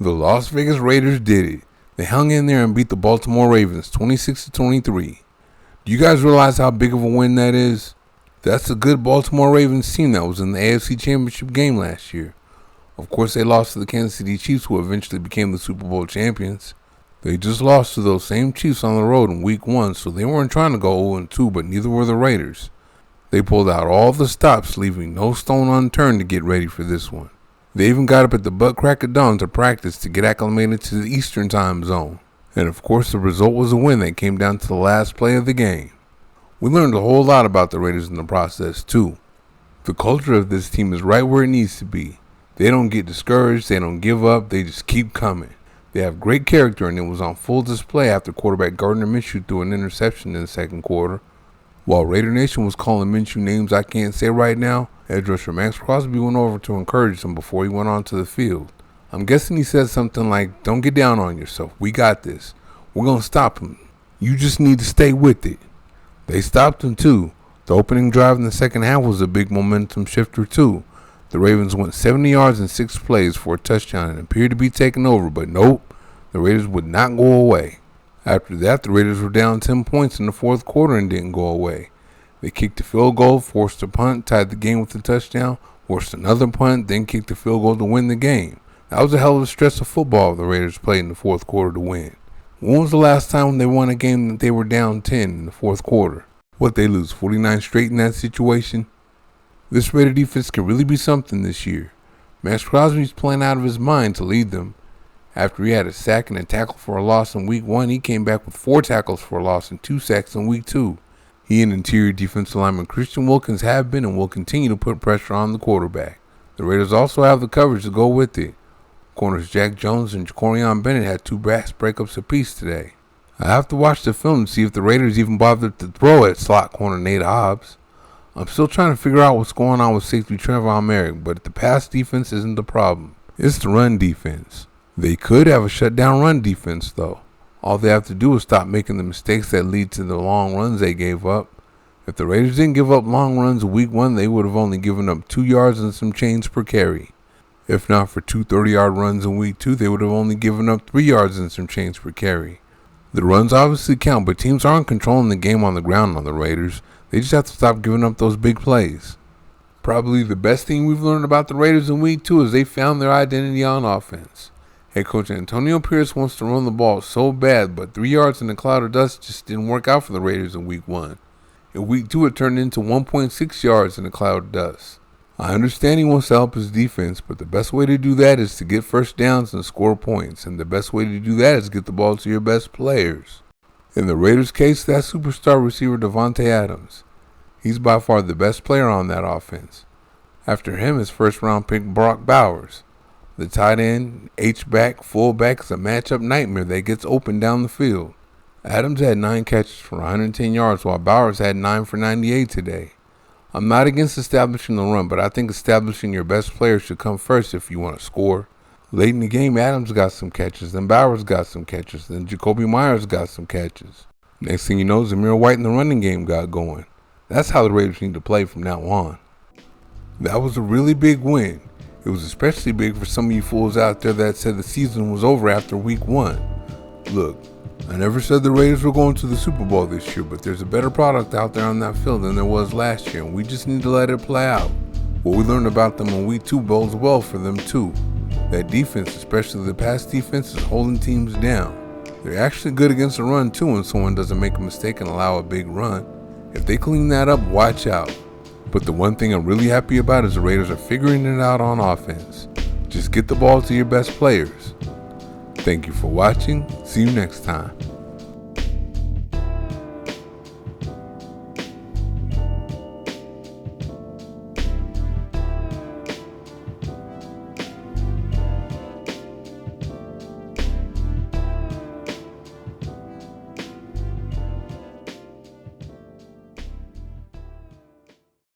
The Las Vegas Raiders did it. They hung in there and beat the Baltimore Ravens 26-23. Do you guys realize how big of a win that is? That's a good Baltimore Ravens team that was in the AFC Championship game last year. Of course, they lost to the Kansas City Chiefs, who eventually became the Super Bowl champions. They just lost to those same Chiefs on the road in Week 1, so they weren't trying to go 0-2, but neither were the Raiders. They pulled out all the stops, leaving no stone unturned to get ready for this one. They even got up at the butt crack of dawn to practice to get acclimated to the Eastern time zone. And of course, the result was a win that came down to the last play of the game. We learned a whole lot about the Raiders in the process, too. The culture of this team is right where it needs to be. They don't get discouraged, they don't give up, they just keep coming. They have great character, and it was on full display after quarterback Gardner Minshew threw an interception in the second quarter. While Raider Nation was calling Minshew names I can't say right now, edge rusher Maxx Crosby went over to encourage him before he went onto the field. I'm guessing he said something like, "Don't get down on yourself. We got this. We're going to stop him. You just need to stay with it." They stopped him too. The opening drive in the second half was a big momentum shifter too. The Ravens went 70 yards in 6 plays for a touchdown and appeared to be taking over, but nope, the Raiders would not go away. After that, the Raiders were down 10 points in the fourth quarter and didn't go away. They kicked a field goal, forced a punt, tied the game with a touchdown, forced another punt, then kicked a field goal to win the game. That was a hell of a stretch of football the Raiders played in the fourth quarter to win. When was the last time they won a game that they were down 10 in the fourth quarter? What, they lose 49 straight in that situation? This Raider defense can really be something this year. Maxx Crosby's playing out of his mind to lead them. After he had a sack and a tackle for a loss in Week 1, he came back with 4 tackles for a loss and 2 sacks in Week 2. He and interior defensive lineman Christian Wilkins have been and will continue to put pressure on the quarterback. The Raiders also have the coverage to go with it. Corners Jack Jones and Jacorian Bennett had 2 brass breakups apiece today. I have to watch the film to see if the Raiders even bothered to throw at slot corner Nate Hobbs. I'm still trying to figure out what's going on with safety Trevon Merrick, but the pass defense isn't the problem. It's the run defense. They could have a shutdown run defense, though. All they have to do is stop making the mistakes that lead to the long runs they gave up. If the Raiders didn't give up long runs in Week 1, they would have only given up 2 yards and some change per carry. If not for 2 30-yard runs in Week 2, they would have only given up 3 yards and some change per carry. The runs obviously count, but teams aren't controlling the game on the ground on the Raiders. They just have to stop giving up those big plays. Probably the best thing we've learned about the Raiders in Week 2 is they found their identity on offense. Head coach Antonio Pierce wants to run the ball so bad, but 3 yards in a cloud of dust just didn't work out for the Raiders in Week 1. In Week 2, it turned into 1.6 yards in a cloud of dust. I understand he wants to help his defense, but the best way to do that is to get first downs and score points, and the best way to do that is get the ball to your best players. In the Raiders' case, that's superstar receiver Davante Adams. He's by far the best player on that offense. After him is first-round pick Brock Bowers. The tight end, H-back, fullback is a matchup nightmare that gets open down the field. Adams had 9 catches for 110 yards, while Bowers had 9 for 98 today. I'm not against establishing the run, but I think establishing your best player should come first if you want to score. Late in the game, Adams got some catches, then Bowers got some catches, then Jakobi Meyers got some catches. Next thing you know, Zamir White in the running game got going. That's how the Raiders need to play from now on. That was a really big win. It was especially big for some of you fools out there that said the season was over after Week 1. Look, I never said the Raiders were going to the Super Bowl this year, but there's a better product out there on that field than there was last year, and we just need to let it play out. What we learned about them in Week 2 bodes well for them too. That defense, especially the pass defense, is holding teams down. They're actually good against the run too when someone doesn't make a mistake and allow a big run. If they clean that up, watch out. But the one thing I'm really happy about is the Raiders are figuring it out on offense. Just get the ball to your best players. Thank you for watching. See you next time.